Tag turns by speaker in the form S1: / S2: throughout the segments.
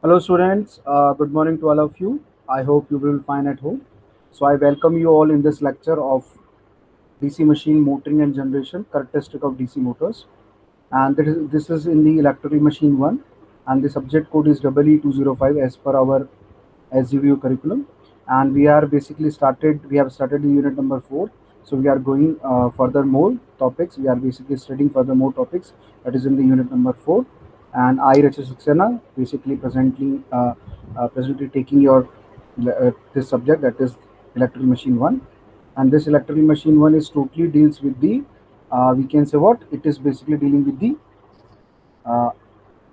S1: Hello students, good morning to all of you. I hope you will find at home. So I welcome you all in this lecture of DC machine motoring and generation, characteristic of DC motors. And this is in the electrical machine 1, and the subject code is EE205 as per our SGVU curriculum. And we have started the unit number 4. So we are going further more topics. We are basically studying further more topics that is in the unit number 4. And I, Rajesh Saxena, basically presently taking your this subject, that is electrical machine 1. And this electrical machine 1 is totally deals with the we can say what it is basically dealing with uh,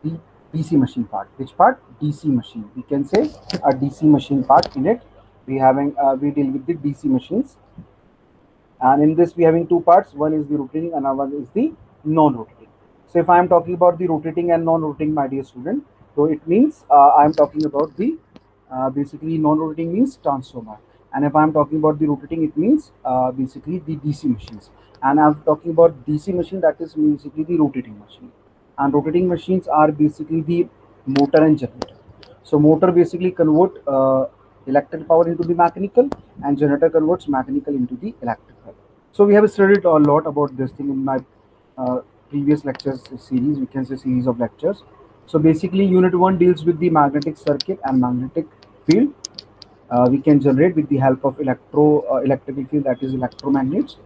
S1: the DC machine part. Which part? DC machine. We can say a DC machine part in it. We deal with the DC machines, and in this we having two parts. One is the rotating, and one is the non-rotating. So if I am talking about the rotating and non-rotating, my dear student, so it means I am talking about the basically non-rotating means transformer, and if I am talking about the rotating, it means basically the DC machines. And I'm talking about DC machine, that is basically the rotating machine. And rotating machines are basically the motor and generator. So motor basically convert electrical power into the mechanical, and generator converts mechanical into the electrical. So we have studied a lot about this thing in my uh, previous lectures series. We can say series of lectures. So basically, Unit 1 deals with the magnetic circuit and magnetic field. We can generate with the help of electrical field, that is electromagnets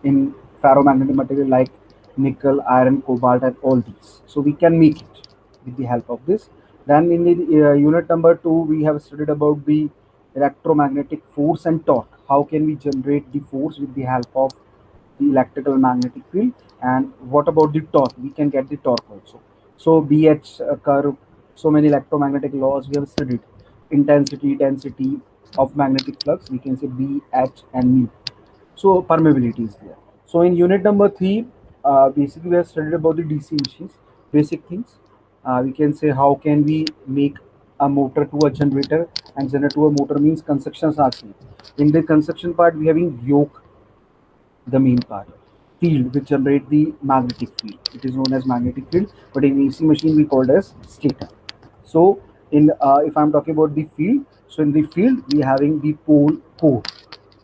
S1: in ferromagnetic material like nickel, iron, cobalt, and all these. So we can make it with the help of this. Then in the unit number 2, we have studied about the electromagnetic force and torque. How can we generate the force with the help of the electrical magnetic field? And what about the torque? We can get the torque also. So BH curve, so many electromagnetic laws we have studied. Intensity, density of magnetic flux, we can say B, H, and mu. So permeability is there. So in unit number 3, basically we have studied about the DC machines, basic things. We can say how can we make a motor to a generator, and generator to a motor means constructions are seen. In the construction part, we having yoke, the main part. Field, which generate the magnetic field. It is known as magnetic field, but in AC machine we called as stator. So in if I'm talking about the field, so in the field we having the pole core,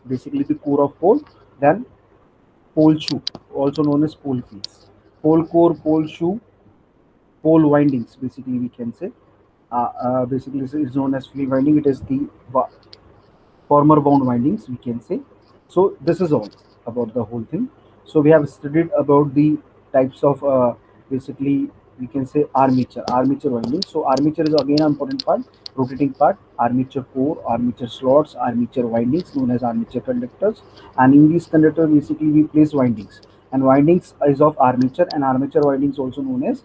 S1: basically the core of pole, then pole shoe, also known as pole face, pole core, pole shoe, pole windings. Basically we can say basically it's known as field winding. It is the former wound windings, we can say. So this is all about the whole thing. So we have studied about the types of basically we can say armature windings. So armature is again an important part, rotating part, armature core, armature slots, armature windings known as armature conductors. And in these conductors basically we place windings, and windings is of armature, and armature windings also known as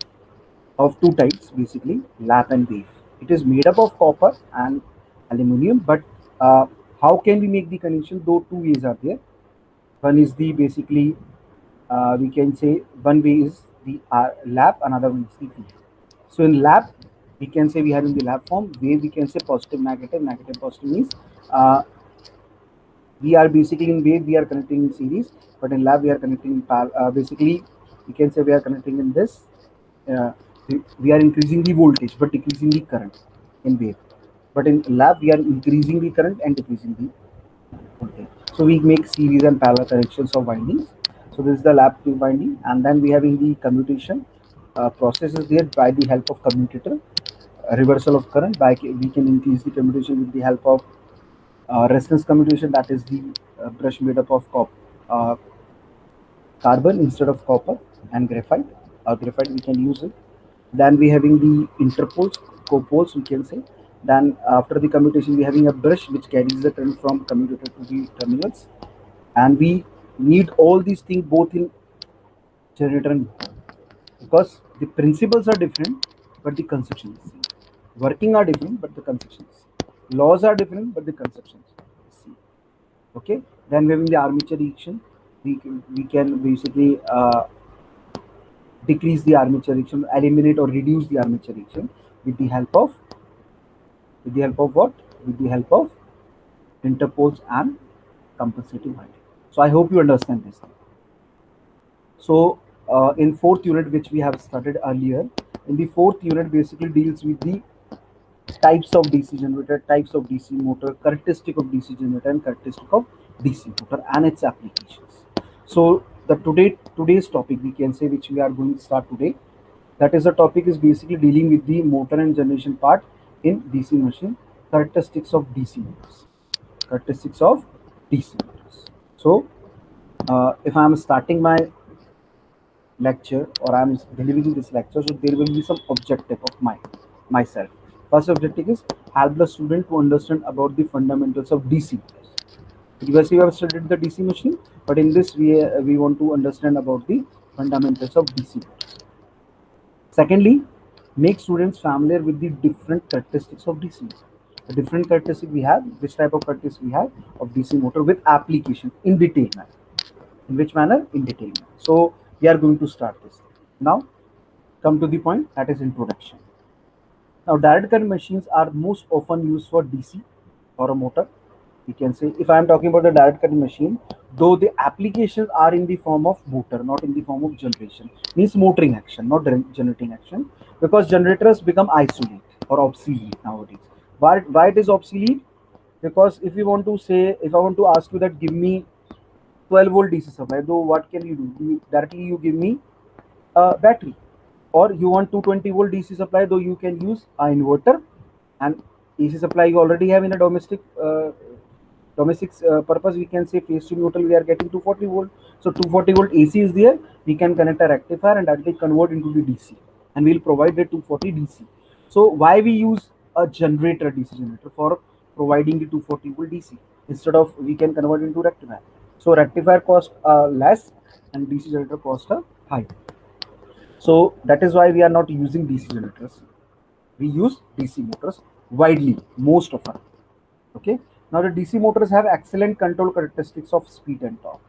S1: of two types, basically lap and wave. It is made up of copper and aluminum, but uh, how can we make the connection? Though two ways are there. One is the basically we can say one way is the lap, another one is the wave. So in lap, we can say we have in the lap form. Wave, we can say positive, negative. Negative, positive means uh, we are basically in wave we are connecting in series, but in lab we are connecting in basically we can say we are connecting in this uh, we are increasing the voltage but decreasing the current in wave, but in lab we are increasing the current and decreasing the voltage. So we make series and parallel connections of windings. So this is the lab winding, and then we have in the commutation process is there by the help of commutator, reversal of current. We can increase the commutation with the help of resistance commutation, that is the brush made up of uh, carbon instead of copper, and graphite. Graphite we can use it. Then we having the interpoles, copoles we can say. Then after the commutation we having a brush which carries the current from commutator to the terminals, and we need all these things both in generator and motor, because the principles are different but the construction is same. Working are different but the construction is same. Laws are different but the construction is same. Okay, then we having the armature reaction. We can basically decrease the armature reaction, eliminate or reduce the armature reaction with the help of what? With the help of interpoles and compensating winding. So I hope you understand this thing. So in fourth unit, which we have started earlier, in the fourth unit basically deals with the types of DC generator, types of DC motor, characteristic of DC generator, and characteristic of DC motor and its applications. So the today's topic, we can say, which we are going to start today, that is the topic is basically dealing with the motor and generation part in DC machine, characteristics of DC motors, characteristics of DC motors. So if I am starting my lecture or I am delivering this lecture, so there will be some objective of myself. First objective is help the student to understand about the fundamentals of DC motors. Previously, we have studied the DC machine, but in this we want to understand about the fundamentals of DC motors. Secondly, make students familiar with the different characteristics of DC motor. The different characteristic we have, which type of characteristics we have of DC motor with application in detail manner. In which manner? In detail manner. So we are going to start this. Now, come to the point, that is introduction. Now, direct current machines are most often used for DC or a motor. We can say, if I am talking about the direct current machine, though the applications are in the form of motor, not in the form of generation, means motoring action, not generating action, because generators become obsolete or obsolete nowadays. Why it is obsolete? Because if you want to say, if I want to ask you that give me 12-volt DC supply, though what can you do? Directly you give me a battery, or you want 220-volt DC supply, though you can use an inverter, and AC supply you already have in a domestic purpose. We can say phase 2 neutral, we are getting 240-volt. So 240-volt AC is there, we can connect a rectifier and directly convert into the DC, and we'll provide the 240 DC. So why we use a generator, DC generator, for providing the 240-volt DC instead of we can convert into rectifier. So rectifier cost less and DC generator cost high. So that is why we are not using DC generators. We use DC motors widely, most of them. Okay. Now the DC motors have excellent control characteristics of speed and torque.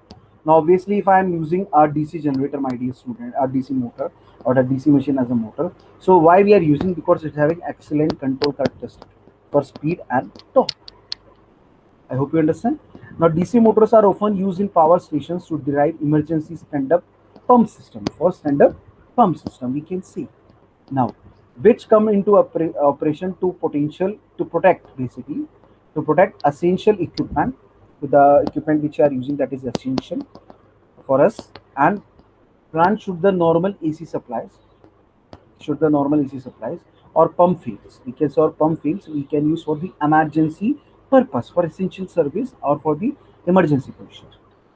S1: Now obviously, if I am using a DC generator, my dear student, a DC motor or a DC machine as a motor, so why we are using? Because it's having excellent control characteristics for speed and torque. I hope you understand. Now DC motors are often used in power stations to derive emergency stand-up pump system. For stand-up pump system, we can see now, which come into operation to protect, basically to protect essential equipment, with the equipment which you are using, that is essential for us. And plant should the normal AC supplies or pump fields, we can say, or pump fields we can use for the emergency purpose, for essential service or for the emergency position.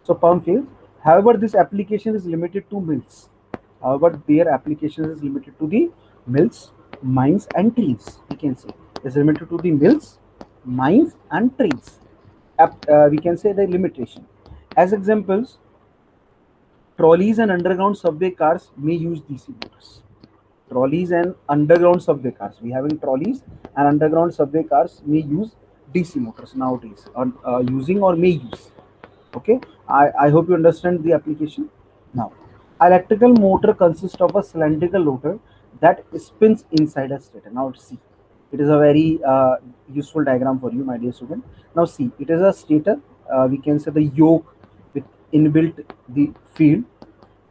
S1: So pump fields, however this application is limited to mills. However, their application is limited to the mills, mines and trains. We can say is limited to the mills, mines and trains. We can say the limitation. As examples, trolleys and underground subway cars may use DC motors. Trolleys and underground subway cars. We having trolleys and underground subway cars may use DC motors nowadays, or using or may use. Okay, I hope you understand the application. Now, electrical motor consists of a cylindrical rotor that spins inside a stator. Now see, it is a very useful diagram for you, my dear student. Now see, it is a stator, we can say the yoke with inbuilt the field,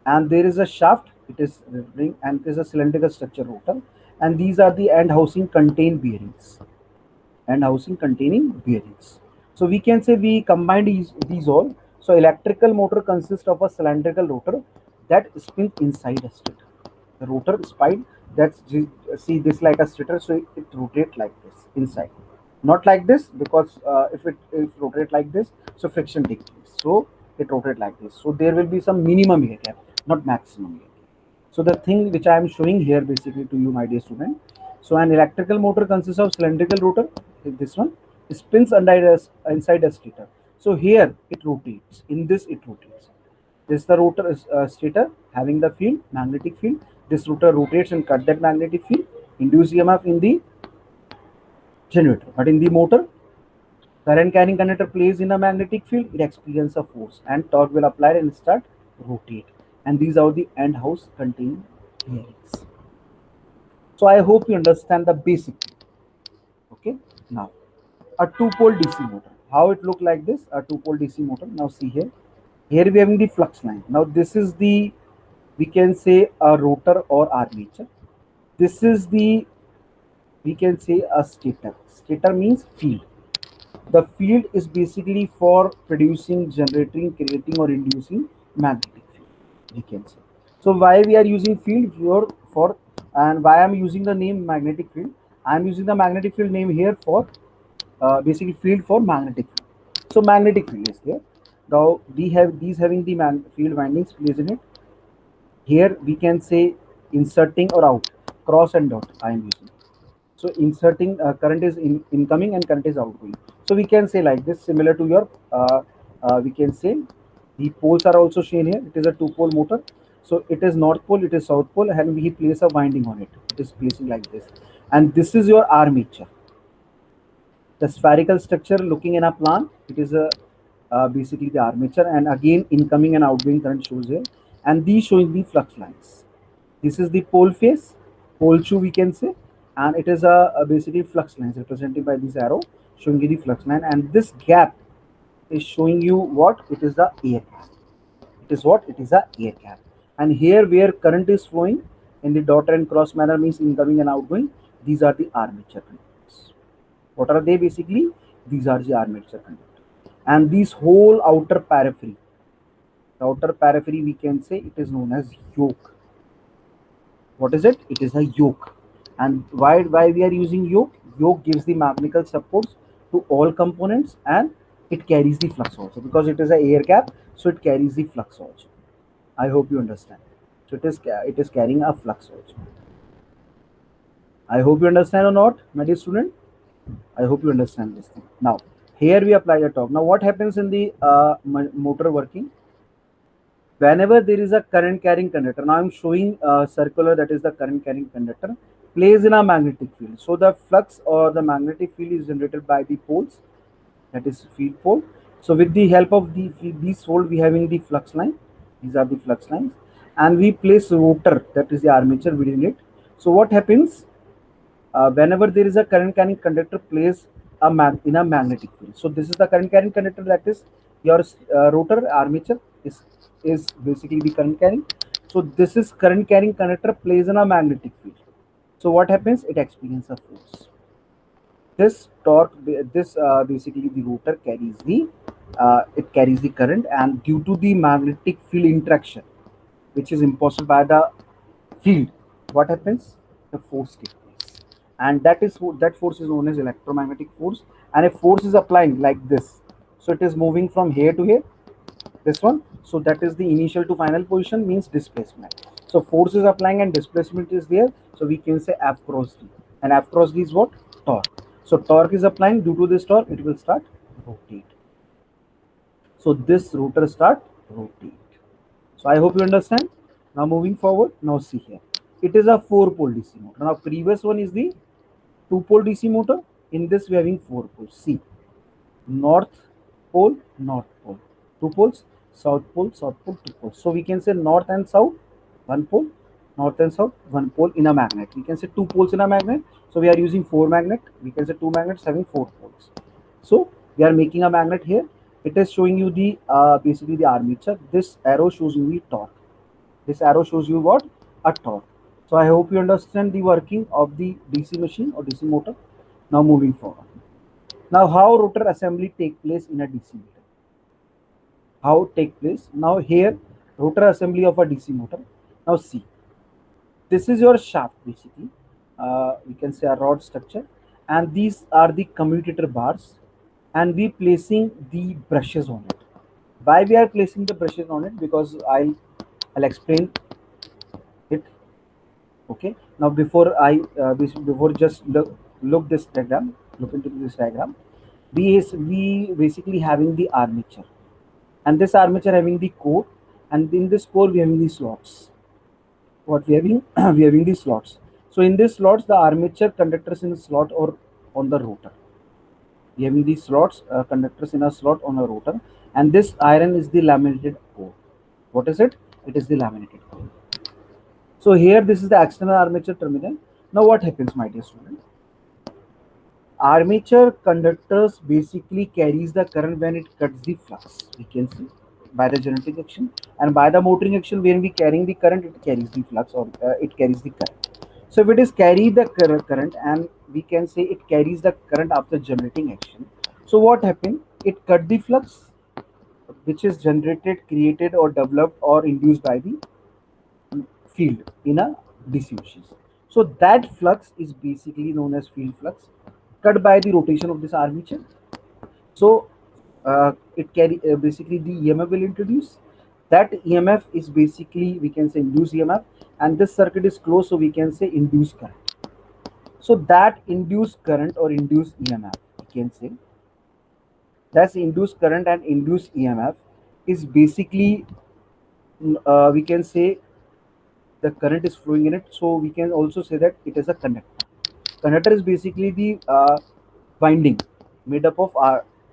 S1: and there is a shaft, it is ring, and there is a cylindrical structure rotor, and these are the end housing contain bearings, and housing containing bearings. So we can say we combine these all. So electrical motor consists of a cylindrical rotor that spins inside a stator. The rotor spine, that's, see this like a stator, so it rotates like this inside. Not like this, because if rotate like this, so friction takes place. So it rotate like this. So there will be some minimum air gap, not maximum air gap. So the thing which I am showing here basically to you, my dear student. So an electrical motor consists of cylindrical rotor. This one spins inside a stator. So here it rotates. In this it rotates. This is the rotor stator having the field, magnetic field. This rotor rotates and cut that magnetic field, induce EMF in the generator. But in the motor, current carrying conductor plays in a magnetic field, it experiences a force and torque will apply and start rotate. And these are the end house containing bearings. So I hope you understand the basic. Okay, now a two-pole DC motor. How it look like this? A two-pole DC motor. Now see here. Here we having the flux line. Now this is the, we can say, a rotor or armature. This is the we can say a stator. Stator means field. The field is basically for producing, generating, creating, or inducing magnetic field, we can say. So why we are using field for and why I'm using the name magnetic field? I'm using the magnetic field name here for basically field for magnetic field. So magnetic field is there. Now we have these having the field windings placed in it. Here we can say inserting or out, cross and dot I am using. So inserting current is incoming and current is outgoing. So we can say like this, similar to your we can say the poles are also shown here. It is a two-pole motor. So it is north pole, it is south pole, and we place a winding on it. It is placing like this, and this is your armature. The spherical structure looking in a plan, it is a basically the armature, and again incoming and outgoing current shows here, and these showing the flux lines. This is the pole face, pole 2 we can say, and it is a basically flux lines represented by this arrow showing you the flux line, and this gap is showing you what? It is the air gap. It is what? It is a air gap. And here where current is flowing in the dot and cross manner means incoming and outgoing, these are the armature conductors. What are they basically? These are the armature conductor. And this whole the outer periphery we can say it is known as yoke. What is it? It is a yoke. And why we are using yoke? Yoke gives the mechanical supports to all components, and it carries the flux also because it is a air gap, so it carries the flux also. I hope you understand. So it is carrying a flux also. I hope you understand or not, my dear student. I hope you understand this thing. Now, here we apply the torque. Now, what happens in the motor working? Whenever there is a current carrying conductor, now I'm showing circular, that is the current carrying conductor, plays in a magnetic field. So the flux or the magnetic field is generated by the poles, that is field pole. So with the help of these pole, we having the flux line. These are the flux lines, and we place rotor, that is the armature within it. So what happens? Whenever there is a current carrying conductor plays in a magnetic field. So this is the current carrying conductor, that is your rotor armature is basically the current carrying. So this is current carrying conductor plays in a magnetic field. So what happens? It experiences a force. This torque, this basically the rotor carries the it carries the current, and due to the magnetic field interaction, which is imposed by the field, what happens? The force takes place, and that force is known as electromagnetic force. And if force is applying like this, so it is moving from here to here, this one. So that is the initial to final position means displacement. So force is applying and displacement is there. So we can say F cross D, and F cross D is what? Torque. So torque is applying. Due to this torque, it will start rotate. So this rotor start rotate. So I hope you understand. Now moving forward, now see here. It is a 4-pole DC motor. Now previous one is the 2-pole DC motor. In this we are having 4 poles. See, north pole, north pole. 2 poles, south pole, south pole, 2 poles. So we can say north and south, 1 pole, north and south, 1 pole in a magnet. We can say 2 poles in a magnet. So we are using 4 magnet. We can say 2 magnets having 4 poles. So we are making a magnet here. It is showing you the basically the armature. This arrow shows you the torque. This arrow shows you what? A torque. So I hope you understand the working of the DC machine or DC motor. Now moving forward. Now how rotor assembly take place in a DC motor? How take place? Now here rotor assembly of a DC motor. Now see, this is your shaft basically. We can say a rod structure, and these are the commutator bars, and we placing the brushes on it. Why we are placing the brushes on it? Because I'll explain it. Okay. Now before before just look this diagram, look into this diagram. We basically having the armature, and this armature having the core, and in this core we having the slots. What we having? We having the slots. So in these slots, the armature conductors in the slot or on the rotor. We having these slots, conductors in a slot on a rotor, and this iron is the laminated core. What is it? It is the laminated core. So here this is the external armature terminal. Now what happens, my dear student? Armature conductors basically carries the current when it cuts the flux. We can see by the generating action, and by the motoring action when we carrying the current, it carries the flux or it carries the current. So if it is carry the current, and we can say it carries the current after generating action. So what happened? It cut the flux which is generated, created, or developed or induced by the field in a DC machine. So that flux is basically known as field flux, cut by the rotation of this armature. So it carry basically the EMF will introduce. That EMF is basically, we can say, induced EMF, and this circuit is closed, so we can say induced current. So that induced current or induced EMF, we can say, that's induced current and induced EMF is basically, we can say, the current is flowing in it. So we can also say that it is a conductor. Conductor is basically the winding made up of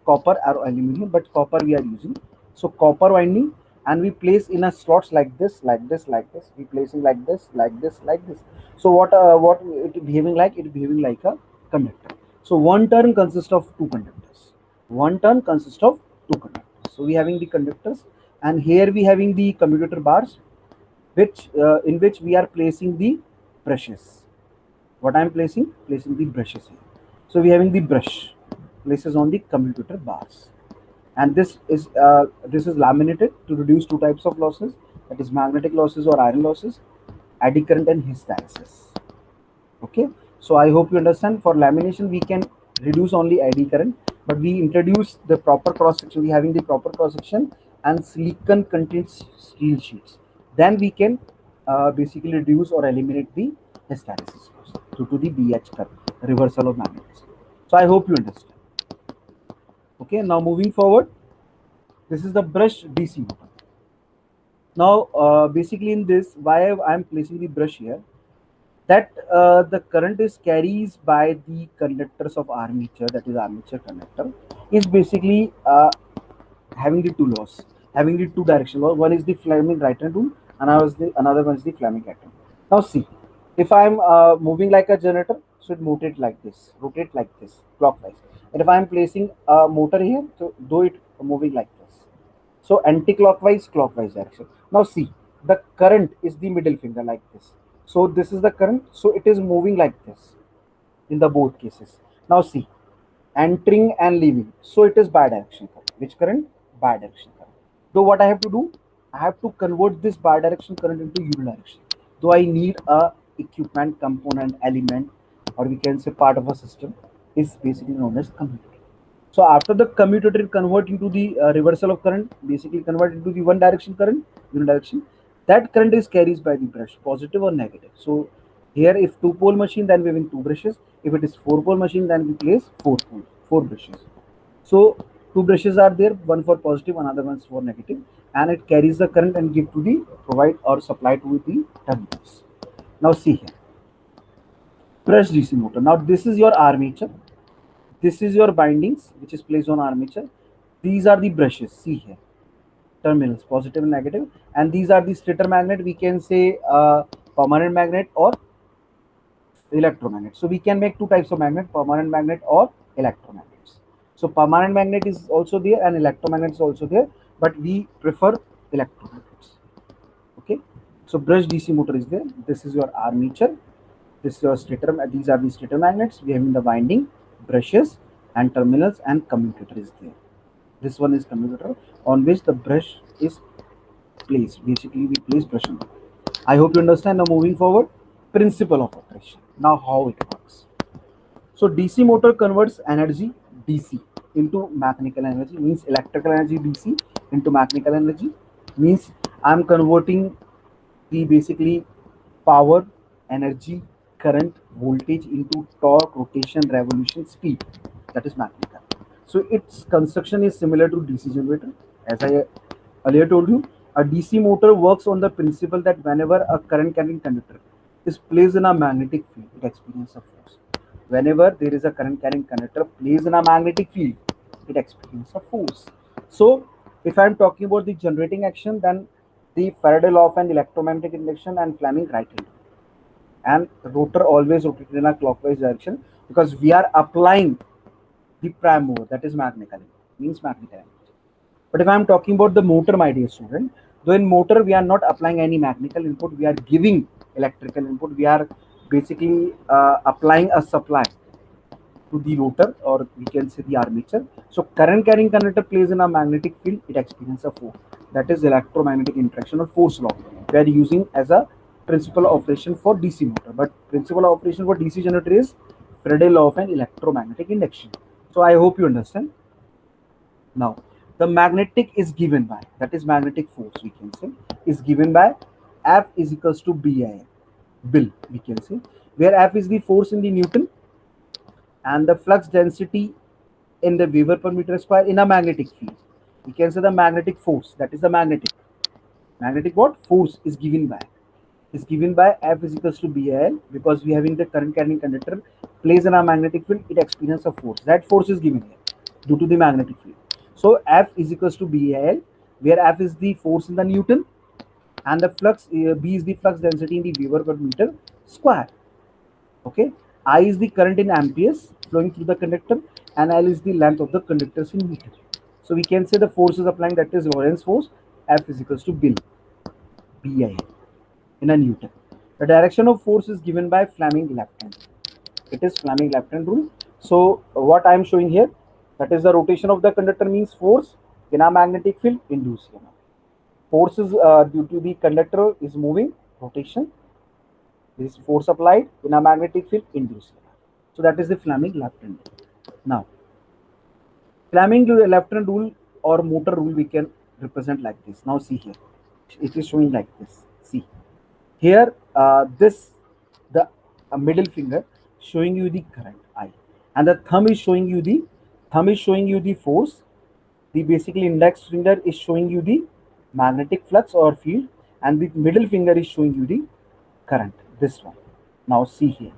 S1: copper or aluminum, but copper we are using. So copper winding, and we place in a slots like this, like this, like this. We placing like this, like this, like this. So what it behaving like? It behaving like a conductor. So one turn consists of two conductors. One turn consists of two conductors. So we having the conductors, and here we having the commutator bars, which in which we are placing the brushes. What I am placing the brushes here. So we having the brush places on the commutator bars, and this is laminated to reduce two types of losses, that is magnetic losses or iron losses, eddy current and hysteresis. Okay, so I hope you understand. For lamination we can reduce only eddy current, but we introduce the proper cross section. We having the proper cross section and silicon contains steel sheets, then we can basically reduce or eliminate the hysteresis loss due to the BH curve, reversal of magnetism. So I hope you understand. Okay, now moving forward, this is the brush DC motor. Now basically in this, why I am placing the brush here, that the current is carries by the conductors of armature, that is armature conductor, is basically having the two laws, having the two direction law. One is the Fleming right hand rule, and another one is the Fleming left hand rule. Now see, if I'm moving like a generator, so it rotate like this clockwise. And if I'm placing a motor here, so though it moving like this, so anti-clockwise, clockwise direction. Now see, the current is the middle finger like this. So this is the current, so it is moving like this in the both cases. Now see, entering and leaving. So it is bidirectional current. Which current? Bidirectional current. So what I have to do? I have to convert this bidirectional current into unidirectional. So I need a equipment, component, element, or we can say part of a system, is basically known as commutator. So after the commutator convert into the reversal of current, basically convert into the one direction current, unidirection, that current is carries by the brush, positive or negative. So here if two pole machine, then we having two brushes. If it is four pole machine, then we place four brushes. So two brushes are there, one for positive, another one for negative, and it carries the current and give to the provide or supply to the terminals. Now see here, brush DC motor. Now this is your armature, this is your bindings which is placed on armature. These are the brushes, see here, terminals positive and negative, and these are the stator magnet, we can say permanent magnet or electromagnet. So we can make two types of magnet, permanent magnet or electromagnets. So permanent magnet is also there and electromagnet is also there, but we prefer electromagnets. Okay, so brush DC motor is there. This is your armature, this is your stator, these are the stator magnets. We have in the winding, brushes and terminals, and commutator is there. This one is commutator on which the brush is placed. Basically we place brush on it. I hope you understand. Now moving forward, principle of operation. Now how it works. So DC motor converts energy DC into mechanical energy, means electrical energy DC into mechanical energy, means I'm converting the basically power, energy, current, voltage into torque, rotation, revolution, speed, that is mechanical. So its construction is similar to DC generator. As I earlier told you, a DC motor works on the principle that whenever a current carrying conductor is placed in a magnetic field, it experiences a force. Whenever there is a current carrying conductor placed in a magnetic field, it experiences a force. So if I am talking about the generating action, then the Faraday law of an electromagnetic induction and Fleming right hand, and rotor always rotated in a clockwise direction, because we are applying the prime mover, that is mechanical, means mechanical energy. But if I am talking about the motor, my dear student, though in motor we are not applying any mechanical input, we are giving electrical input, we are basically applying a supply to the rotor, or we can say the armature. So current carrying conductor plays in a magnetic field, it experiences a force. That is electromagnetic interaction or force law. We are using as a principal operation for DC motor, but principal operation for DC generator is Faraday law of an electromagnetic induction. So I hope you understand. Now the magnetic is given by, that is magnetic force we can say, is given by F is equals to BI, Bill we can say, where F is the force in the Newton and the flux density in the Weber per meter square in a magnetic field. We can say the magnetic force, that is the magnetic what force is given by F is equals to BIL, because we having the current carrying conductor plays in a magnetic field, it experiences a force. That force is given here due to the magnetic field. So F is equals to BIL, where F is the force in the Newton and the flux B is the flux density in the Weber per meter square. Okay, I is the current in amperes flowing through the conductor, and L is the length of the conductors in meter. So we can say the force is applying, that is Lorentz force. F is equals to Bill, BI in a Newton. The direction of force is given by Fleming left hand. It is Fleming left hand rule. So what I am showing here, that is the rotation of the conductor means force in a magnetic field induced. Force is due to the conductor is moving, rotation. This force applied in a magnetic field induced. So that is the Fleming left hand. Now, Fleming left hand rule or motor rule we can represent like this. Now see here, it is showing like this. See here, this the middle finger showing you the current I, and the thumb is showing you the force. The basically index finger is showing you the magnetic flux or field, and the middle finger is showing you the current. This one. Now see here,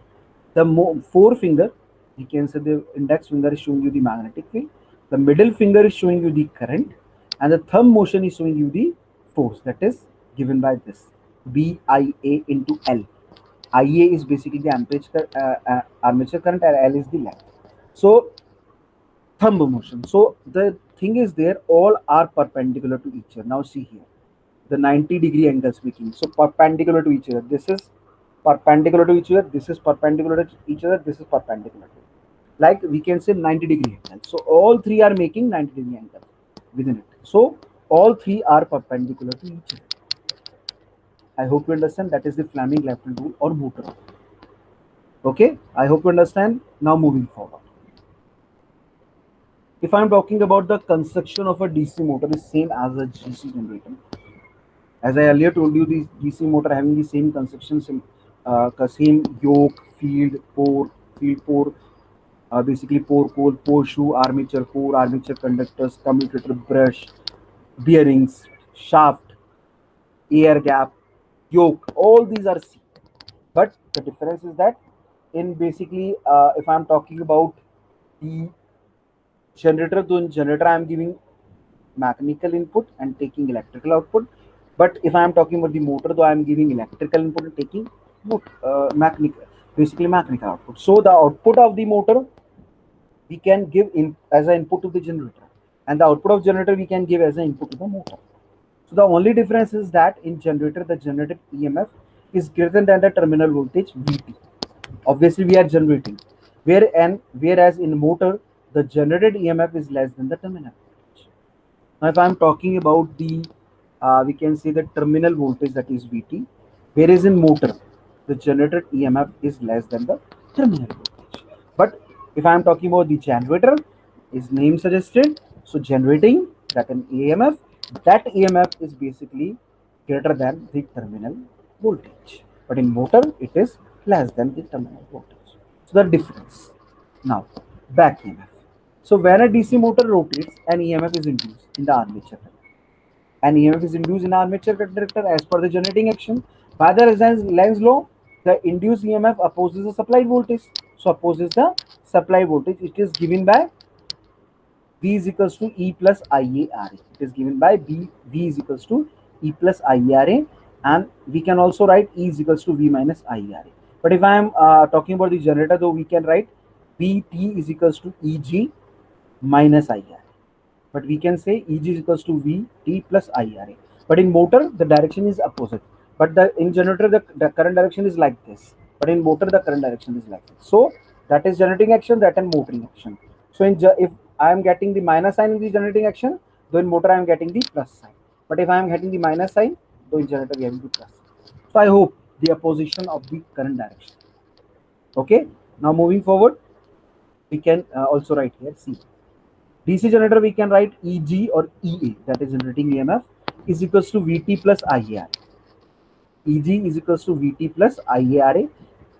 S1: the forefinger, you can say the index finger is showing you the magnetic field, the middle finger is showing you the current, and the thumb motion is showing you the force, that is given by this BIA into L. IA is basically the armature current, and L is the length. So thumb motion. So the thing is there, all are perpendicular to each other. Now see here, the 90-degree angle speaking. So perpendicular to each other. This is perpendicular to each other. This is perpendicular to each other. This is perpendicular to. Like we can say 90-degree angle. So all three are making 90-degree angle within it. So all three are perpendicular to each other. I hope you understand. That is the Fleming left hand rule or motor rule. Okay, I hope you understand. Now moving forward. If I'm talking about the construction of a DC motor is same as a DC generator. As I earlier told you, the DC motor having the same construction, same yoke, field pore, basically pore core, pore shoe, armature core, armature conductors, commutator brush, bearings, shaft, air gap, yoke. All these are same. But the difference is that in basically, if I'm talking about the generator, to generator I am giving mechanical input and taking electrical output. But if I am talking about the motor, though I am giving electrical input and taking mechanical, basically mechanical output. So the output of the motor we can give in as an input to the generator, and the output of generator we can give as an input to the motor. So the only difference is that in generator, the generated EMF is greater than the terminal voltage VT. Obviously, we are generating, whereas in motor, the generated EMF is less than the terminal voltage. Now, if I'm talking about the, we can say the terminal voltage, that is VT, whereas in motor, the generated EMF is less than the terminal voltage. But if I'm talking about the generator, is name suggested, so generating that an EMF, that EMF is basically greater than the terminal voltage. But in motor, it is less than the terminal voltage. So the difference. Now, back EMF. So when a DC motor rotates, an EMF is induced in the armature. An EMF is induced in armature conductor as per the generating action. By the Lenz's law, the induced EMF opposes the supply voltage. So opposes the supply voltage. It is given by V is equals to E plus IARA. It is given by V is equals to E plus IARA, and we can also write E is equals to V minus IARA. But if I am talking about the generator, though, we can write VT is equals to EG minus IRA. But we can say EG is equals to VT plus IRA. But in motor, the direction is opposite. But in generator, the current direction is like this. but in motor the current direction is like this. So that is generating action, that and motoring action. So if I am getting the minus sign in the generating action, then in motor I am getting the plus sign. But if I am getting the minus sign, then in generator we have the plus. So I hope the opposition of the current direction. Okay. Now moving forward, we can also write here C. DC generator we can write EG or EA, that is generating EMF, is equals to VT plus IAR. EG is equals to VT plus IARA,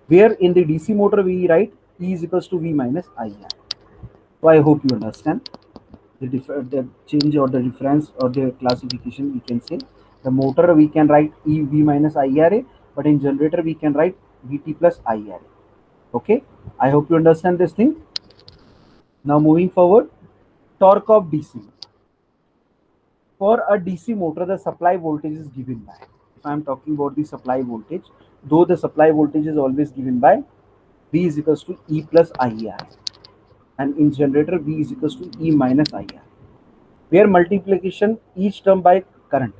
S1: where in the DC motor we write E is equals to V minus IAR. So I hope you understand the change or the difference or the classification. We can say the motor we can write E V minus IARA, but in generator we can write VT plus IARA. Okay, I hope you understand this thing. Now moving forward, torque of DC. For a DC motor, the supply voltage is given by, if I am talking about the supply voltage, though the supply voltage is always given by V is equals to E plus IR, and in generator V is equals to E minus IR, where multiplication each term by current.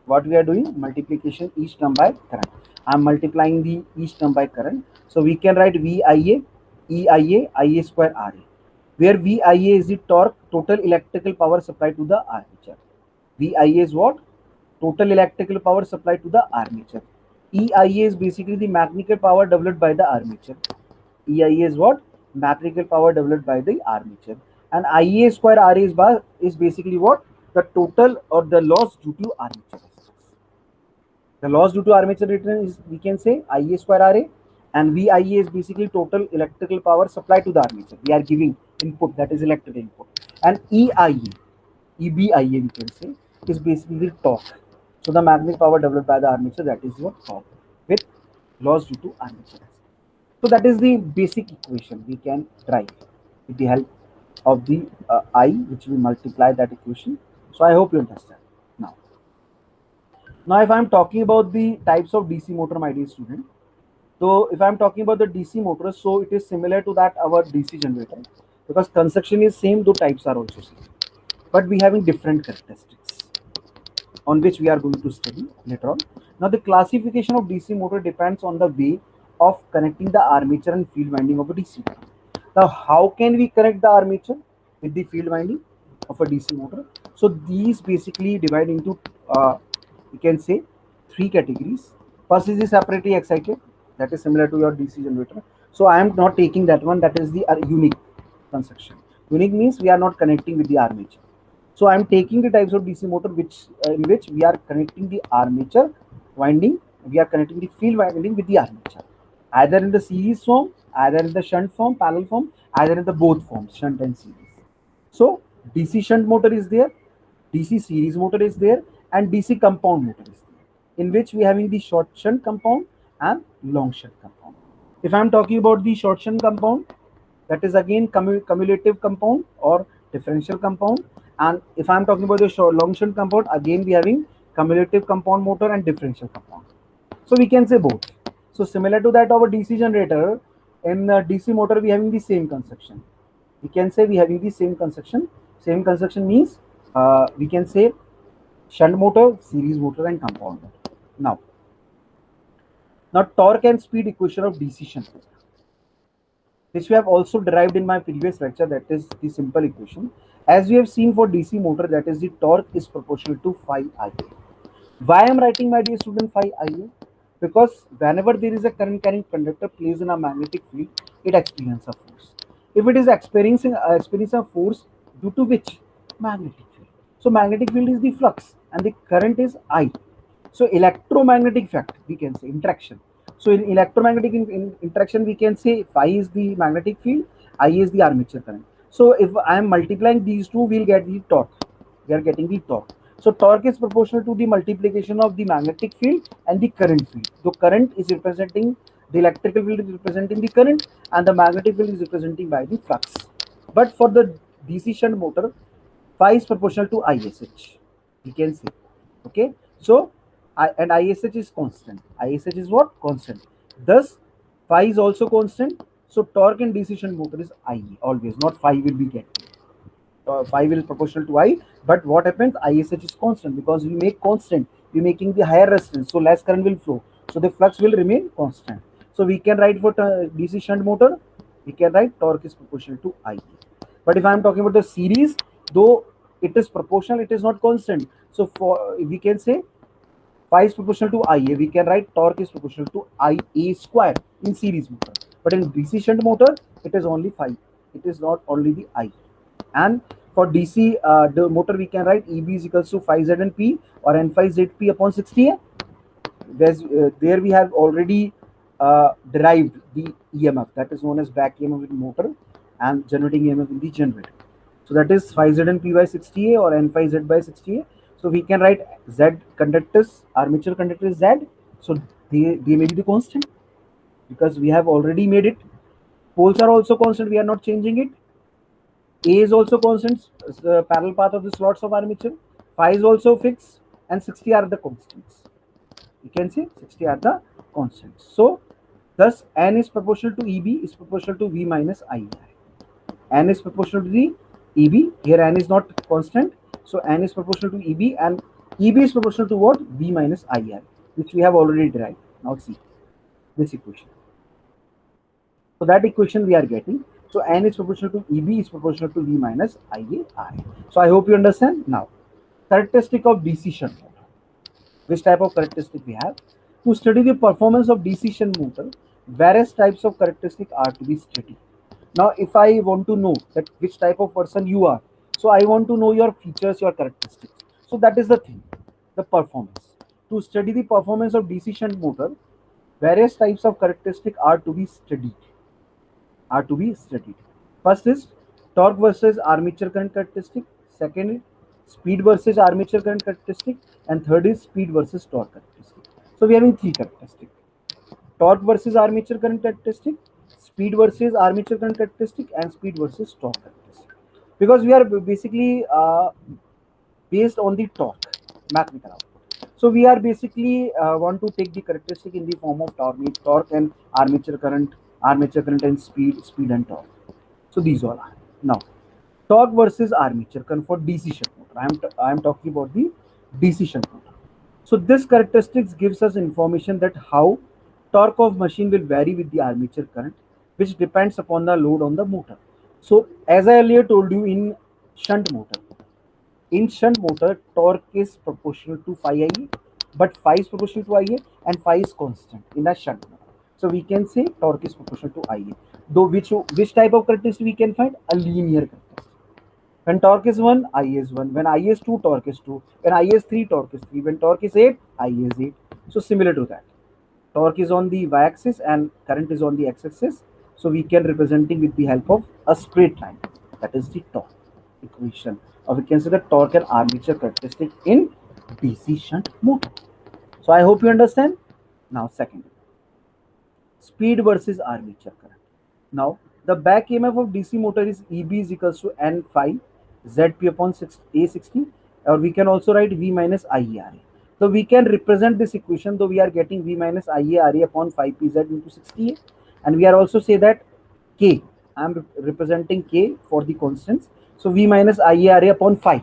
S1: What we are doing? Multiplication each term by current. I am multiplying the each term by current. So we can write VIA, EIA, IA square RA, where VIA is the torque, total electrical power supplied to the armature. VIA is what? Total electrical power supplied to the armature. EIA is basically the mechanical power developed by the armature. EIA is what? Mechanical power developed by the armature. And IA square RA is basically what? The total or the loss due to armature. The loss due to armature return is, we can say, IA square RA, and VIA is basically total electrical power supplied to the armature. We are giving input, that is electrical input. And EIA, EBIA we can say, is basically torque. So the magnetic power developed by the armature, that is your torque with loss due to armature. So that is the basic equation we can derive with the help of the I, which we multiply that equation. So I hope you understand. Now if I'm talking about the types of DC motor, my dear student, so if I'm talking about the DC motor, so it is similar to that our DC generator, because construction is same, though types are also same, but we having different characteristics on which we are going to study later on. Now the classification of DC motor depends on the way of connecting the armature and field winding of a DC motor. Now how can we connect the armature with the field winding of a DC motor? So these basically divide into we can say three categories. First is the separately excited, that is similar to your DC generator. So I am not taking that one, that is the unique construction. Unique means we are not connecting with the armature. So I am taking the types of DC motor in which we are connecting the armature winding, we are connecting the field winding with the armature, either in the series form, either in the shunt form, parallel form, either in the both forms, shunt and series. So DC shunt motor is there, DC series motor is there, and DC compound motor is there, in which we are having the short shunt compound and long shunt compound. If I am talking about the short shunt compound, that is again cumulative compound or differential compound. And if I am talking about the long shunt compound, again we are having cumulative compound motor and differential compound. So we can say both. So similar to that, our DC generator, in DC motor we having the same construction. We can say we having the same construction. Same construction means we can say shunt motor, series motor, and compound motor. Now torque and speed equation of DC shunt motor, which we have also derived in my previous lecture, that is the simple equation. As we have seen for DC motor, that is the torque is proportional to phi Ia. Why I am writing, my dear student, phi Ia? Because whenever there is a current carrying conductor placed in a magnetic field, it experiences a force. If it is experiencing a force due to which? Magnetic field. So magnetic field is the flux and the current is I. So electromagnetic effect, we can say interaction. So in electromagnetic interaction, we can say phi is the magnetic field, I is the armature current. So if I am multiplying these two, we'll get the torque. We are getting the torque. So torque is proportional to the multiplication of the magnetic field and the current field. So current is representing, the electrical field is representing the current, and the magnetic field is representing by the flux. But for the DC shunt motor, phi is proportional to ISH. We can say, okay. So and ISH is constant. ISH is what? Constant. Thus, phi is also constant. So torque in DC shunt motor is I always, not phi will be getting. Phi will proportional to I, but what happens? ISH is constant, because we make constant, we making the higher resistance, so less current will flow, so the flux will remain constant. So we can write for DC shunt motor, we can write torque is proportional to Ia. But if I am talking about the series, though it is proportional, it is not constant. So for we can say phi is proportional to Ia, we can write torque is proportional to Ia square in series motor. But in DC shunt motor, it is only phi. It is not only the I. And for DC the motor, we can write EB is equals to phi Z and P or N phi ZP upon 60A. There we have already derived the EMF that is known as back EMF in motor and generating EMF in the generator. So that is phi Z and P by 60A or N phi Z by 60A. So we can write Z conductors, armature conductor is Z. So they may be the constant because we have already made it. Poles are also constant, we are not changing it. A is also constant, the parallel path of the slots of armature. Phi is also fixed and 60 are the constants. You can say 60 are the constants. So thus N is proportional to EB is proportional to V minus IR. N is proportional to the EB. Here N is not constant. So N is proportional to EB and EB is proportional to what? V minus IR, which we have already derived. Now see this equation. So that equation we are getting. So N is proportional to EB is proportional to V minus IAR. So I hope you understand. Now, characteristic of DC shunt motor. Which type of characteristic we have? To study the performance of DC shunt motor, various types of characteristic are to be studied. Now, if I want to know that which type of person you are, so I want to know your features, your characteristics. So that is the thing, the performance. To study the performance of DC shunt motor, various types of characteristic are to be studied. First is torque versus armature current characteristic. Second is speed versus armature current characteristic, and third is speed versus torque characteristic. So we are having three characteristics: torque versus armature current characteristic, speed versus armature current characteristic, and speed versus torque characteristic. Because we are basically based on the torque mechanical output. So we are basically want to take the characteristic in the form of torque and armature current and speed and torque. So these all are. Now, torque versus armature current for DC shunt motor. I am talking about the DC shunt motor. So this characteristics gives us information that how torque of machine will vary with the armature current, which depends upon the load on the motor. So as I earlier told you, shunt motor, in shunt motor, torque is proportional to phi Ia, but phi is proportional to Ia and phi is constant in a shunt motor. So we can say torque is proportional to Ia. Though which type of characteristic we can find? A linear characteristic. When torque is 1, Ia is 1. When Ia is 2, torque is 2. When Ia is 3, torque is 3. When torque is 8, Ia is 8. So similar to that. Torque is on the y-axis and current is on the x-axis. So we can represent it with the help of a straight line. That is the torque equation. Or we can say the torque and armature characteristic in DC shunt motor. So I hope you understand. Now second, speed versus armature current. Now the back EMF of DC motor is EB is equals to N phi ZP upon A60, or we can also write V minus IARA. So we can represent this equation, though we are getting V minus IARA upon 5PZ into 60A, and we are also say that K, I am representing K for the constants. So V minus IARA upon phi.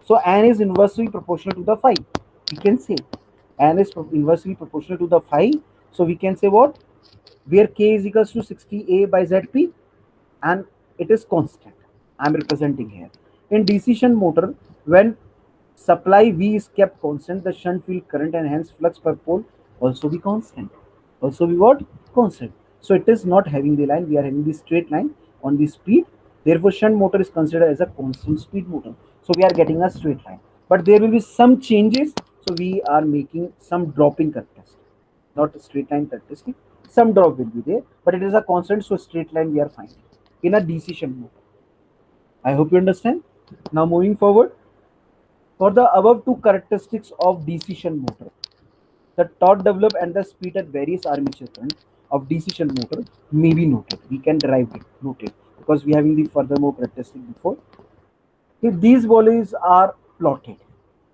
S1: So N is inversely proportional to the phi. We can say N is inversely proportional to the phi. So we can say what? Where K is equals to 60A by ZP and it is constant. I am representing here. In DC shunt motor, when supply V is kept constant, the shunt field current and hence flux per pole also be constant. Also be what? Constant. So it is not having the line, we are having the straight line on the speed. Therefore, shunt motor is considered as a constant speed motor. So we are getting a straight line. But there will be some changes. So we are making some dropping characteristic. Not a straight line characteristic. Some drop will be there, but it is a constant, so straight line we are finding in a DC shunt motor. I hope you understand. Now moving forward, for the above two characteristics of DC shunt motor, the torque developed and the speed at various armature current of DC shunt motor may be noted. We can derive it, note it, because we are having the furthermore characteristic before. If these values are plotted,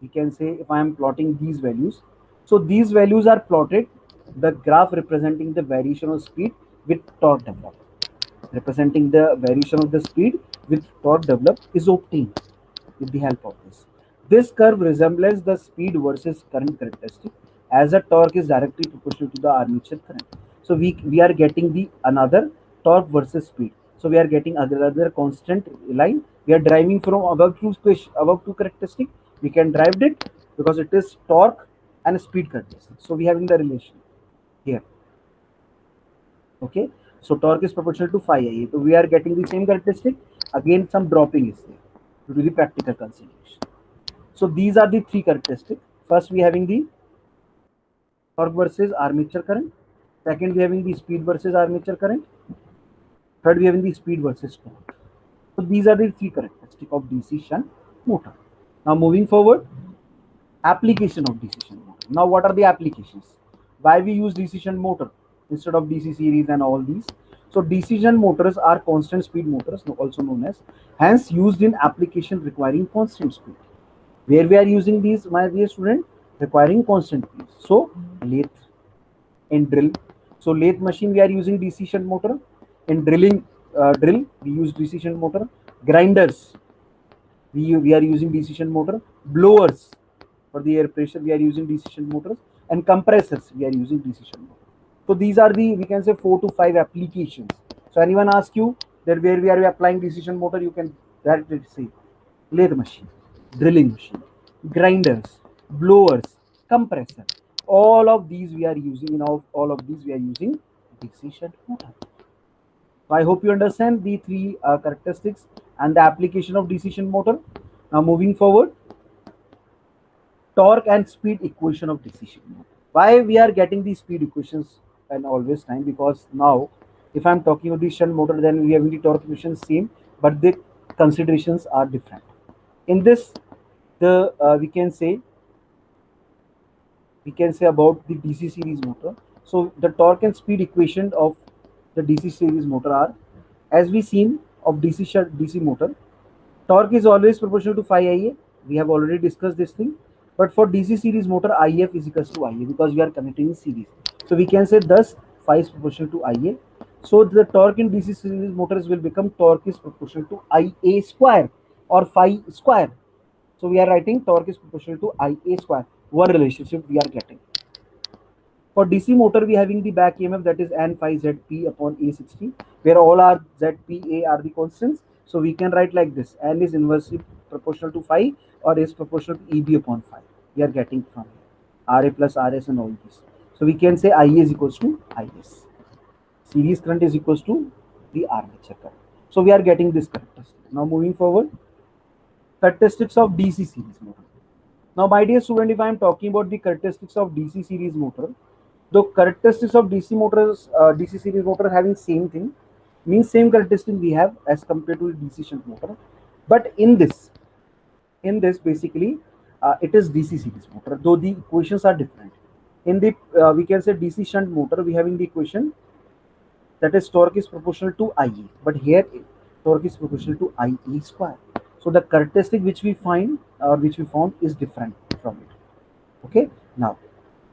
S1: we can say if I am plotting these values, so these values are plotted, the graph representing the variation of speed with torque developed. Representing the variation of the speed with torque developed is obtained with the help of this. This curve resembles the speed versus current characteristic as the torque is directly proportional to the armature current. So we are getting the another torque versus speed. So we are getting another constant line. We are driving from above two characteristic. We can drive it because it is torque and speed characteristic. So we having the relation here. Okay. So torque is proportional to phi ia. So we are getting the same characteristic. Again, some dropping is there due to the practical consideration. So these are the three characteristics. First, we having the torque versus armature current. Second, we having the speed versus armature current. Third, we having the speed versus torque. So these are the three characteristics of DC shunt motor. Now moving forward, application of DC shunt motor. Now what are the applications? Why we use DC shunt motor instead of DC series and all these? So DC shunt motors are constant speed motors, also known as, hence used in application requiring constant speed. Where we are using these, my dear student, requiring constant speed. So lathe in drill. So lathe machine we are using DC shunt motor. In drill we use DC shunt motor. Grinders we are using DC shunt motor. Blowers for the air pressure we are using DC shunt motors, and compressors we are using DC shunt motor. So these are the, we can say, 4 to 5 applications. So anyone ask you that where we are applying DC shunt motor, you can directly say lathe machine, drilling machine, grinders, blowers, compressor. All of these we are using in all of these we are using DC shunt motor. So I hope you understand the three characteristics and the application of DC shunt motor. Now moving forward, torque and speed equation of DC shunt motor. Why we are getting these speed equations and always time? Because now, if I'm talking about the shunt motor, then we have the torque equation same, but the considerations are different. In this, the we can say about the DC series motor. So the torque and speed equation of the DC series motor are, as we seen of DC motor, torque is always proportional to phi Ia. We have already discussed this thing. But for DC series motor, IF is equals to Ia because we are connecting in series. So we can say thus phi is proportional to Ia. So the torque in DC series motors will become torque is proportional to Ia square or phi square. So we are writing torque is proportional to Ia square. One relationship we are getting. For DC motor, we having the back EMF, that is N phi Zp upon A60, where all our Zpa are the constants. So we can write like this: N is inversely proportional to phi or is proportional to Eb upon phi. We are getting from here. Ra plus Rs and all this. So we can say Ia is equals to Is. Series current is equals to the armature current. So we are getting this characteristic. Now moving forward, characteristics of DC series motor. Now, my dear student, if I am talking about the characteristics of DC series motor, the characteristics of DC series motor having same thing, means same characteristic we have as compared to DC shunt motor. But in this basically, it is DC series motor, though the equations are different. In the we can say DC shunt motor, we have in the equation that is torque is proportional to Ia, but here torque is proportional to Ia square. So the characteristic which we find or which we found is different from it. Okay, now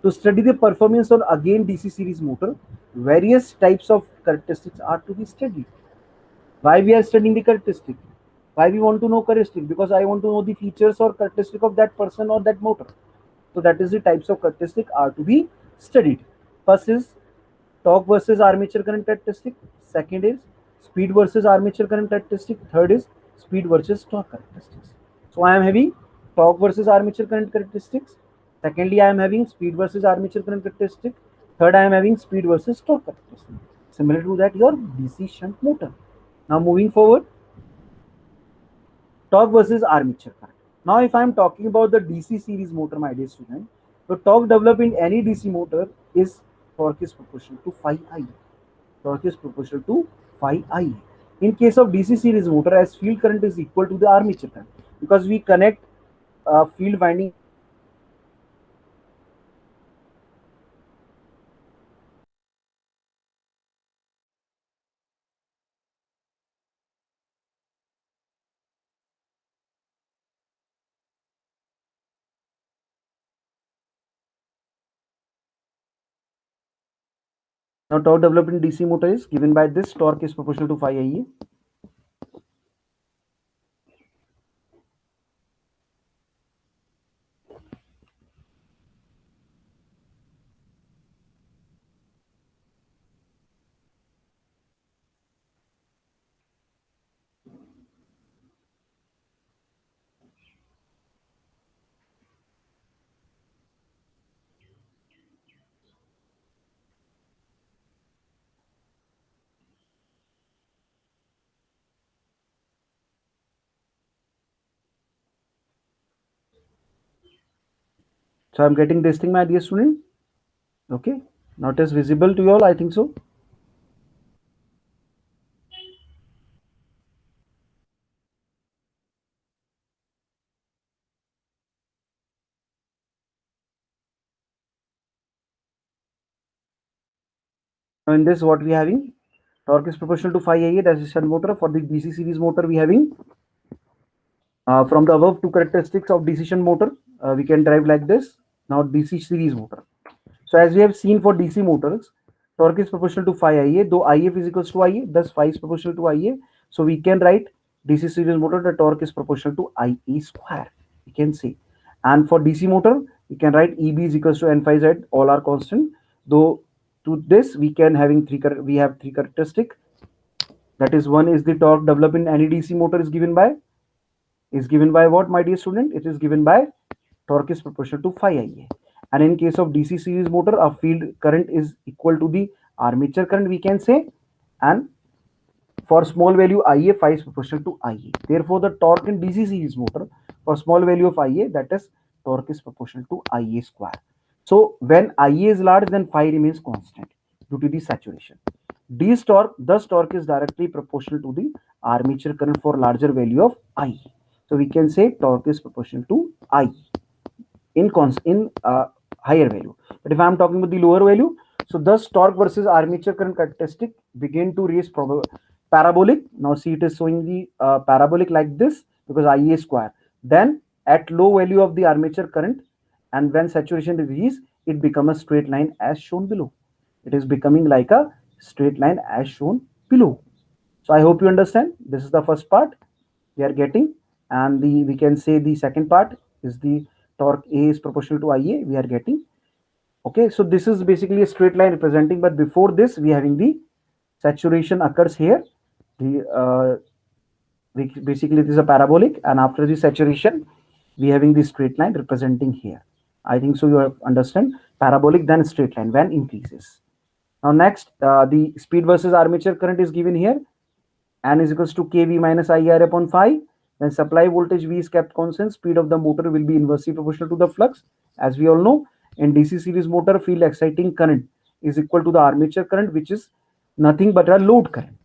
S1: to study the performance on again DC series motor, various types of characteristics are to be studied. Why we are studying the characteristic? Why we want to know characteristic? Because I want to know the features or characteristic of that person or that motor. So that is the types of characteristic are to be studied. First is torque versus armature current characteristic. Second is speed versus armature current characteristic. Third is speed versus torque characteristics. So I am having torque versus armature current characteristics. Secondly, I am having speed versus armature current characteristic. Third, I am having speed versus torque characteristic. Similar to that, your DC shunt motor. Now moving forward, torque versus armature current. Now, if I am talking about the DC series motor, my dear student, the torque developed in any DC motor is torque is proportional to phi I. Torque is proportional to phi I. In case of DC series motor, as field current is equal to the armature current, because we connect field winding. Now, torque developed in DC motor is given by this: torque is proportional to phi Ia. So I'm getting this thing, my dear student. Okay, now it is visible to you all, I think so. Now in this, what we having? Torque is proportional to phi Ia, that is shunt motor. For the DC series motor, we having from the above two characteristics of DC shunt motor, we can derive like this. Now DC series motor. So as we have seen for DC motors, torque is proportional to phi Ia, though If is equals to Ia, thus phi is proportional to Ia. So we can write DC series motor, the torque is proportional to Ia square, we can say. And for DC motor, we can write Eb is equals to N phi Z, all are constant. Though to this, we can having we have three characteristic. That is, one is the torque developed in any DC motor is given by what, my dear student? It is given by torque is proportional to phi Ia. And in case of DC series motor, a field current is equal to the armature current, we can say. And for small value Ia, phi is proportional to Ia. Therefore, the torque in DC series motor for small value of Ia, that is torque is proportional to Ia square. So when Ia is large, then phi remains constant due to the saturation. Thus torque is directly proportional to the armature current for larger value of I. So we can say torque is proportional to I in higher value. But if I am talking about the lower value, so thus torque versus armature current characteristic begin to raise parabolic. Now see, it is showing the parabolic like this because Ia square. Then at low value of the armature current, and when saturation decreases, it becomes a straight line as shown below. It is becoming like a straight line as shown below. So I hope you understand. This is the first part we are getting, and we can say the second part is the torque A is proportional to Ia, we are getting. Okay, so this is basically a straight line representing, but before this we having the saturation occurs here. The basically this is a parabolic, and after the saturation we having the straight line representing here. I think so you have understand parabolic, then straight line when increases. Now next, the speed versus armature current is given here. N is equals to kV minus IR upon phi. When supply voltage V is kept constant, speed of the motor will be inversely proportional to the flux. As we all know, in DC series motor, field exciting current is equal to the armature current, which is nothing but a load current.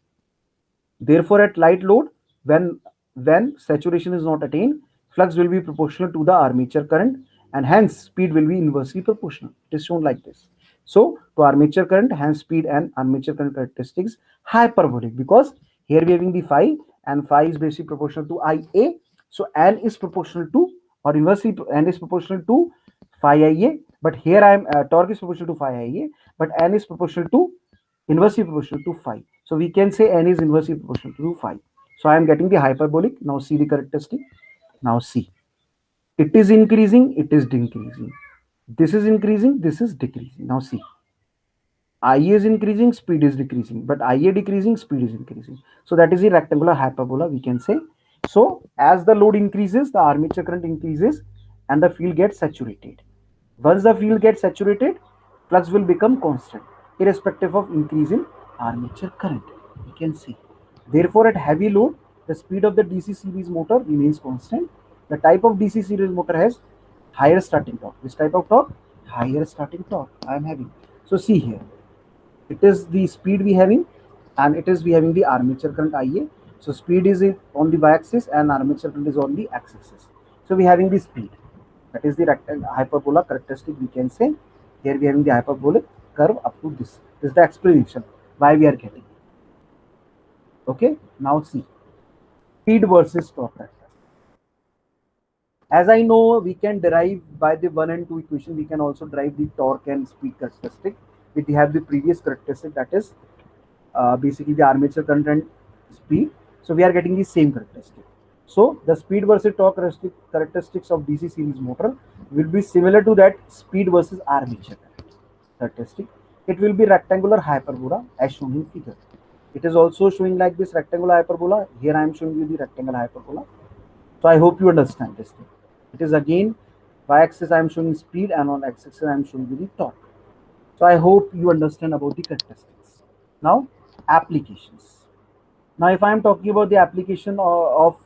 S1: Therefore, at light load, when saturation is not attained, flux will be proportional to the armature current, and hence speed will be inversely proportional. It is shown like this. So to armature current, hence speed and armature current characteristics hyperbolic, because here we are having the phi, and phi is basically proportional to Ia. So N is proportional to, or inversely N is proportional to phi Ia, but here I am torque is proportional to phi Ia, but N is proportional to inversely proportional to phi. So we can say N is inversely proportional to phi. So I am getting the hyperbolic. Now see the characteristic. Now see, it is increasing, it is decreasing. This is increasing, this is decreasing. Now see, Ia is increasing, speed is decreasing, but Ia decreasing, speed is increasing. So that is the rectangular hyperbola, we can say. So as the load increases, the armature current increases and the field gets saturated. Once the field gets saturated, flux will become constant, irrespective of increase in armature current, we can see. Therefore, at heavy load, the speed of the DC series motor remains constant. The type of DC series motor has higher starting torque. Which type of torque? Higher starting torque I am having. So see here, it is the speed we having, and it is we having the armature current Ia. So speed is on the y-axis and armature current is on the x-axis. So we having the speed, that is the hyperbola characteristic, we can say. Here we having the hyperbolic curve up to this. This is the explanation why we are getting. Okay, now see, speed versus torque. As I know, we can derive by the 1 and 2 equation, we can also derive the torque and speed characteristic. We have the previous characteristic, that is basically the armature current and speed. So we are getting the same characteristic. So the speed versus torque characteristics of DC series motor will be similar to that speed versus armature characteristic. It will be rectangular hyperbola as shown in figure. It is also showing like this rectangular hyperbola. Here I am showing you the rectangular hyperbola. So I hope you understand this thing. It is again y-axis I am showing speed, and on x-axis I am showing you the torque. So I hope you understand about the characteristics. Now applications. Now if I am talking about the application of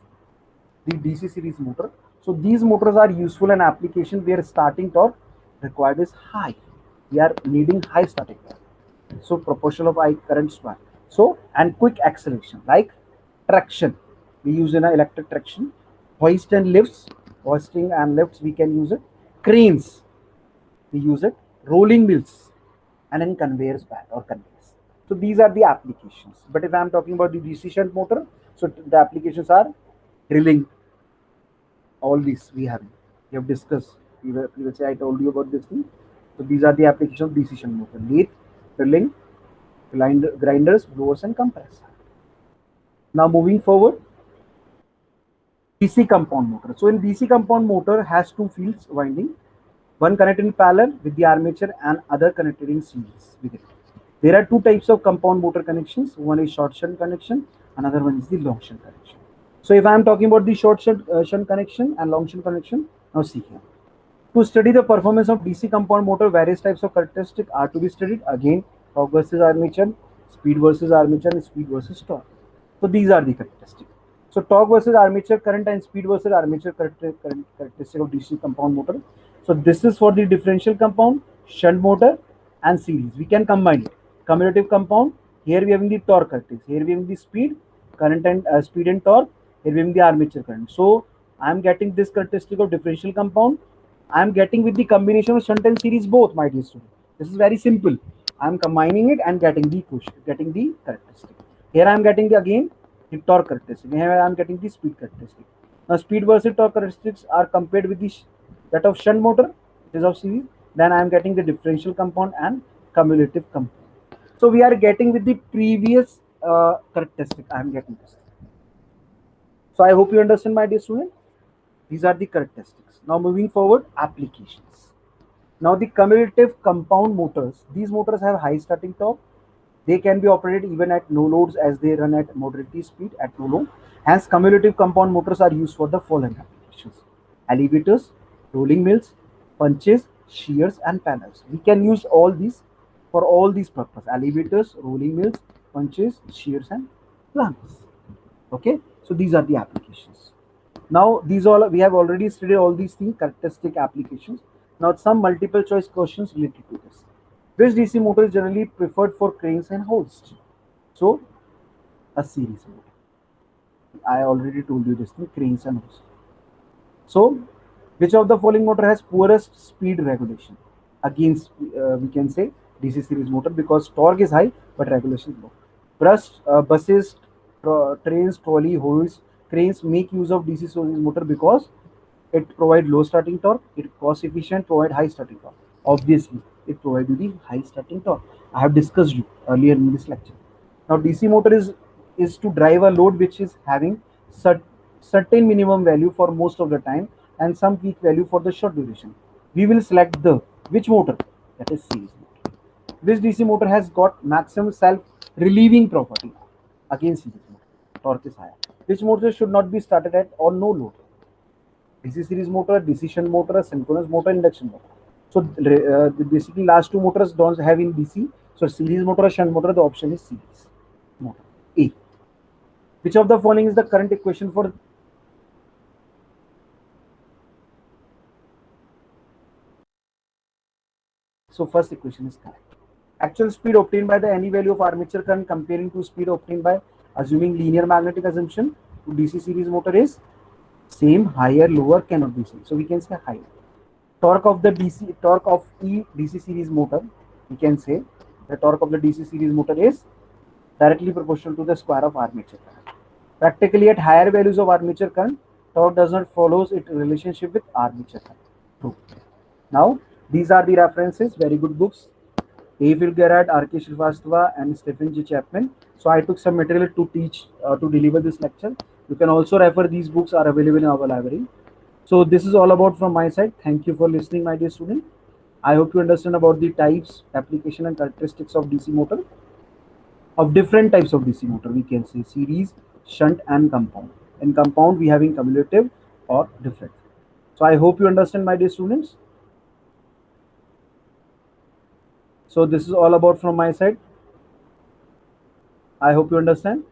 S1: the DC series motor, so these motors are useful in application where starting torque required is high. We are needing high static torque. So proportional of I current square. So and quick acceleration like traction. We use in a electric traction. Hoist and lifts. Hoisting and lifts we can use it. Cranes we use it. Rolling mills and in conveyors belt or conveyors. So these are the applications. But if I am talking about the DC shunt motor, so the applications are drilling. All these we have discussed. Previously I told you about this thing. So these are the applications of DC shunt motor: lathe, drilling, grinders, blowers, and compressor. Now moving forward, DC compound motor. So in DC compound motor has two fields winding, one connected in parallel with the armature and other connected in series with it. There are two types of compound motor connections. One is short shunt connection, another one is the long shunt connection. So if I am talking about the short shunt connection and long shunt connection, now see here. To study the performance of DC compound motor, various types of characteristics are to be studied. Again, torque versus armature, speed versus armature, and speed versus torque. So these are the characteristics. So torque versus armature current and speed versus armature characteristic of DC compound motor. So this is for the differential compound, shunt motor, and series. We can combine it. Cumulative compound. Here we have the torque characteristics. Here we have the speed, current and speed and torque. Here we have the armature current. So I am getting this characteristic of differential compound. I am getting with the combination of shunt and series both, my dear student. This is very simple. I am combining it and getting the equation, getting the characteristic. Here I am getting the again the torque characteristic. Here I am getting the speed characteristic. Now speed versus torque characteristics are compared with the that of shunt motor, it is of series. Then I am getting the differential compound and cumulative compound. So we are getting with the previous characteristic. I am getting this. So I hope you understand, my dear student. These are the characteristics. Now moving forward, applications. Now the cumulative compound motors, these motors have high starting torque. They can be operated even at no loads as they run at moderate speed at no load. Hence cumulative compound motors are used for the following applications: elevators, rolling mills, punches, shears and panels. We can use all these for all these purposes: elevators, rolling mills, punches, shears and plants. Okay, so these are the applications. Now these all we have already studied all these things, characteristic applications. Now some multiple choice questions related to this. Which DC motor is generally preferred for cranes and hoists? So a series motor. I already told you this thing, cranes and hoists. So which of the following motor has poorest speed regulation? Again, we can say DC series motor because torque is high but regulation is low. Buses, trains, trolley, hoists, cranes make use of DC series motor because it provides low starting torque, it cost efficient, provide high starting torque. Obviously, it provides you the high starting torque. I have discussed you earlier in this lecture. Now, DC motor is to drive a load which is having certain minimum value for most of the time and some peak value for the short duration. We will select the which motor, that is series motor. Which DC motor has got maximum self-relieving property? Again, series motor. Torque is higher. Which motor should not be started at or no load? DC series motor, DC shunt motor, synchronous motor, induction motor. So basically last two motors don't have in DC. So series motor or shunt motor, the option is series motor. A. Which of the following is the current equation for? So first equation is correct. Actual speed obtained by the any value of armature current comparing to speed obtained by assuming linear magnetic assumption to DC series motor is same, higher, lower cannot be same. So we can say higher. Torque of the torque of DC series motor, we can say the torque of the DC series motor is directly proportional to the square of armature current. Practically at higher values of armature current, torque does not follows its relationship with armature current. True. Now these are the references, very good books. A. Phil Gerard, R.K. Srivastava, and Stephen G. Chapman. So I took some material to teach, to deliver this lecture. You can also refer these books are available in our library. So this is all about from my side. Thank you for listening, my dear student. I hope you understand about the types, application, and characteristics of DC motor. Of different types of DC motor, we can say series, shunt, and compound. In compound, we having cumulative or different. So I hope you understand, my dear students. So this is all about from my side. I hope you understand.